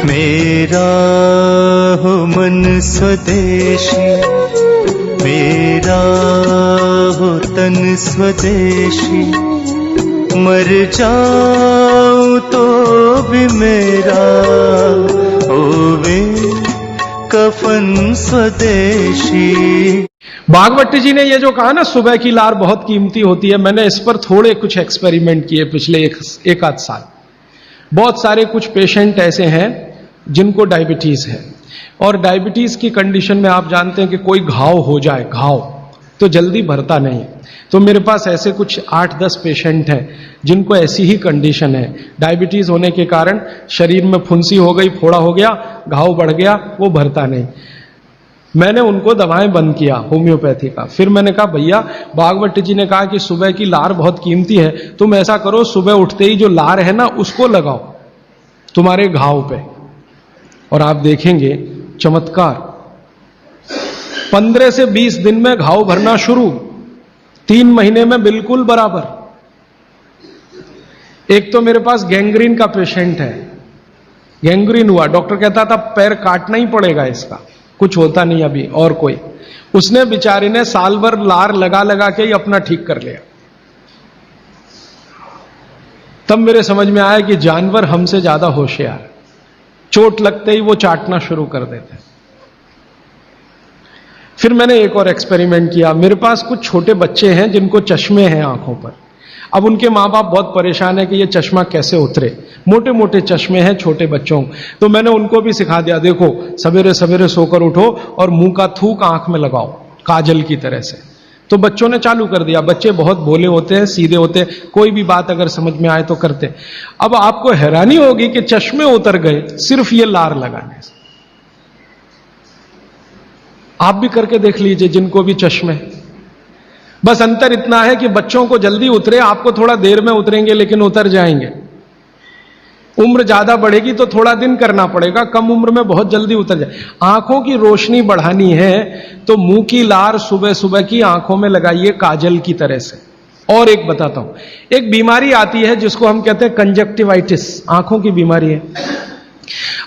मेरा हो मन स्वदेशी, मेरा हो तन स्वदेशी, मर जाऊं तो भी मेरा होवे कफन स्वदेशी। भागवत जी ने ये जो कहा ना सुबह की लार बहुत कीमती होती है, मैंने इस पर थोड़े कुछ एक्सपेरिमेंट किए पिछले एक आध साल। बहुत सारे कुछ पेशेंट ऐसे हैं जिनको डायबिटीज है, और डायबिटीज की कंडीशन में आप जानते हैं कि कोई घाव हो जाए, घाव तो जल्दी भरता नहीं। तो मेरे पास ऐसे कुछ 8-10 पेशेंट हैं जिनको ऐसी ही कंडीशन है। डायबिटीज होने के कारण शरीर में फुंसी हो गई, फोड़ा हो गया, घाव बढ़ गया, वो भरता नहीं। मैंने उनको दवाएं बंद किया होम्योपैथी का। फिर मैंने कहा भैया, भागवत जी ने कहा कि सुबह की लार बहुत कीमती है, तुम ऐसा करो सुबह उठते ही जो लार है ना उसको लगाओ तुम्हारे घाव पे, और आप देखेंगे चमत्कार। 15 से 20 दिन में घाव भरना शुरू, 3 महीने में बिल्कुल बराबर। एक तो मेरे पास गैंग्रीन का पेशेंट है, गैंग्रीन हुआ, डॉक्टर कहता था पैर काटना ही पड़ेगा इसका, कुछ होता नहीं अभी। और कोई, उसने बेचारे ने साल भर लार लगा लगा के ही अपना ठीक कर लिया। तब मेरे समझ में आया कि जानवर हमसे ज्यादा होशियार, चोट लगते ही वो चाटना शुरू कर देते हैं। फिर मैंने एक और एक्सपेरिमेंट किया। मेरे पास कुछ छोटे बच्चे हैं जिनको चश्मे हैं आंखों पर। अब उनके मां बाप बहुत परेशान है कि ये चश्मा कैसे उतरे, मोटे मोटे चश्मे हैं छोटे बच्चों। तो मैंने उनको भी सिखा दिया, देखो सवेरे सवेरे सोकर उठो और मुंह का थूक आंख में लगाओ काजल की तरह से। तो बच्चों ने चालू कर दिया। बच्चे बहुत भोले होते हैं, सीधे होते हैं, कोई भी बात अगर समझ में आए तो करते। अब आपको हैरानी होगी कि चश्मे उतर गए सिर्फ ये लार लगाने से। आप भी करके देख लीजिए जिनको भी चश्मे। बस अंतर इतना है कि बच्चों को जल्दी उतरे, आपको थोड़ा देर में उतरेंगे लेकिन उतर जाएंगे। उम्र ज्यादा बढ़ेगी तो थोड़ा दिन करना पड़ेगा, कम उम्र में बहुत जल्दी उतर जाए। आंखों की रोशनी बढ़ानी है तो मुंह की लार सुबह सुबह की आंखों में लगाइए काजल की तरह से। और एक बताता हूं, एक बीमारी आती है जिसको हम कहते हैं कंजक्टिवाइटिस, आंखों की बीमारी है।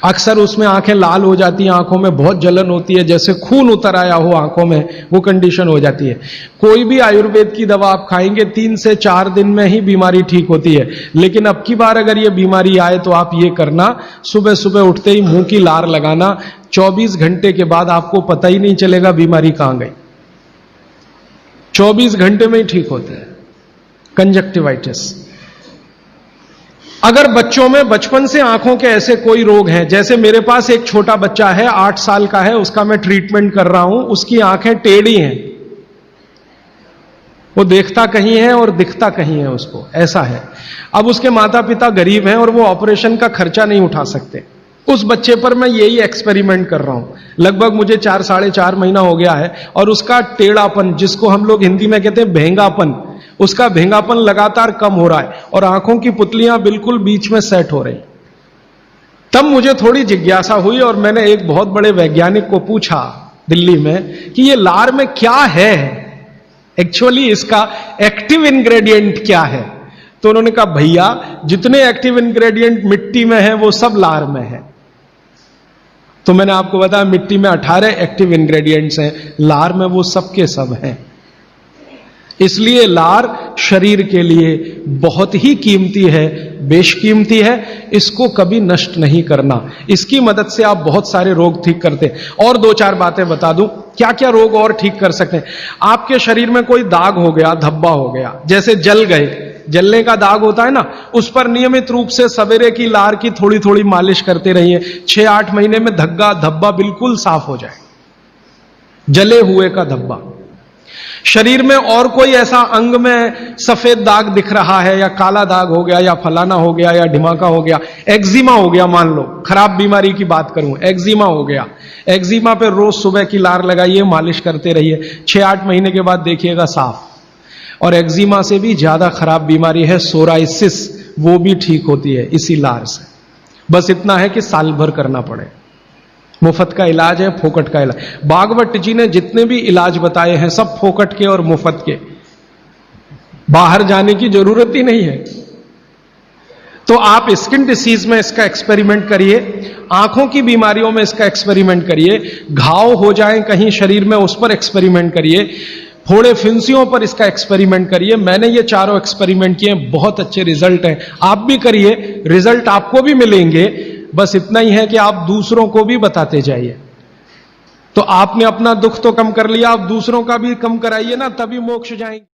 अक्सर उसमें आंखें लाल हो जाती हैं, आंखों में बहुत जलन होती है, जैसे खून उतर आया हो आंखों में, वो कंडीशन हो जाती है। कोई भी आयुर्वेद की दवा आप खाएंगे 3 से 4 दिन में ही बीमारी ठीक होती है। लेकिन अब की बार अगर ये बीमारी आए तो आप ये करना, सुबह सुबह उठते ही मुंह की लार लगाना। 24 घंटे के बाद आपको पता ही नहीं चलेगा बीमारी कहां गई। 24 घंटे में ही ठीक होता है कंजक्टिवाइटिस। अगर बच्चों में बचपन से आंखों के ऐसे कोई रोग हैं, जैसे मेरे पास एक छोटा बच्चा है 8 साल का है, उसका मैं ट्रीटमेंट कर रहा हूं, उसकी आंखें टेढ़ी हैं, वो देखता कहीं है और दिखता कहीं है, उसको ऐसा है। अब उसके माता पिता गरीब हैं और वो ऑपरेशन का खर्चा नहीं उठा सकते। उस बच्चे पर मैं यही एक्सपेरिमेंट कर रहा हूं। लगभग मुझे 4-4.5 महीना हो गया है, और उसका टेढ़ापन, जिसको हम लोग हिंदी में कहते हैं भेंगापन, उसका भेंगापन लगातार कम हो रहा है और आंखों की पुतलियां बिल्कुल बीच में सेट हो रही। तब मुझे थोड़ी जिज्ञासा हुई और मैंने एक बहुत बड़े वैज्ञानिक को पूछा दिल्ली में कि ये लार में क्या है, एक्चुअली इसका एक्टिव इंग्रेडिएंट क्या है। तो उन्होंने कहा भैया जितने एक्टिव इंग्रेडिएंट मिट्टी में है वो सब लार में है। तो मैंने आपको बताया मिट्टी में 18 एक्टिव इंग्रेडिएंट्स हैं, लार में वो सब के सब हैं। इसलिए लार शरीर के लिए बहुत ही कीमती है, बेशकीमती है, इसको कभी नष्ट नहीं करना। इसकी मदद से आप बहुत सारे रोग ठीक करते हैं। और 2-4 बातें बता दूं क्या क्या रोग और ठीक कर सकते हैं। आपके शरीर में कोई दाग हो गया, धब्बा हो गया, जैसे जल गए, जलने का दाग होता है ना, उस पर नियमित रूप से सवेरे की लार की थोड़ी थोड़ी मालिश करते रहिए। 6-8 महीने में धब्बा बिल्कुल साफ हो जाए, जले हुए का धब्बा। शरीर में और कोई ऐसा अंग में सफेद दाग दिख रहा है, या काला दाग हो गया, या फलाना हो गया, या ढिमाका हो गया, एक्जिमा हो गया, मान लो खराब बीमारी की बात करूं, एक्जिमा हो गया, एक्जिमा पे रोज सुबह की लार लगाइए, मालिश करते रहिए, 6-8 महीने के बाद देखिएगा साफ। और एक्जिमा से भी ज्यादा खराब बीमारी है सोराइसिस, वो भी ठीक होती है इसी लार से। बस इतना है कि साल भर करना पड़े। मुफ्त का इलाज है, फोकट का इलाज। भागवत जी ने जितने भी इलाज बताए हैं सब फोकट के और मुफ्त के, बाहर जाने की जरूरत ही नहीं है। तो आप स्किन डिसीज में इसका एक्सपेरिमेंट करिए, आंखों की बीमारियों में इसका एक्सपेरिमेंट करिए, घाव हो जाए कहीं शरीर में उस पर एक्सपेरिमेंट करिए, फोड़े फिंसियों पर इसका एक्सपेरिमेंट करिए। मैंने ये चारों एक्सपेरिमेंट किए, बहुत अच्छे रिजल्ट हैं, आप भी करिए, रिजल्ट आपको भी मिलेंगे। बस इतना ही है कि आप दूसरों को भी बताते जाइए। तो आपने अपना दुख तो कम कर लिया, आप दूसरों का भी कम कराइए ना, तभी मोक्ष जाएंगे।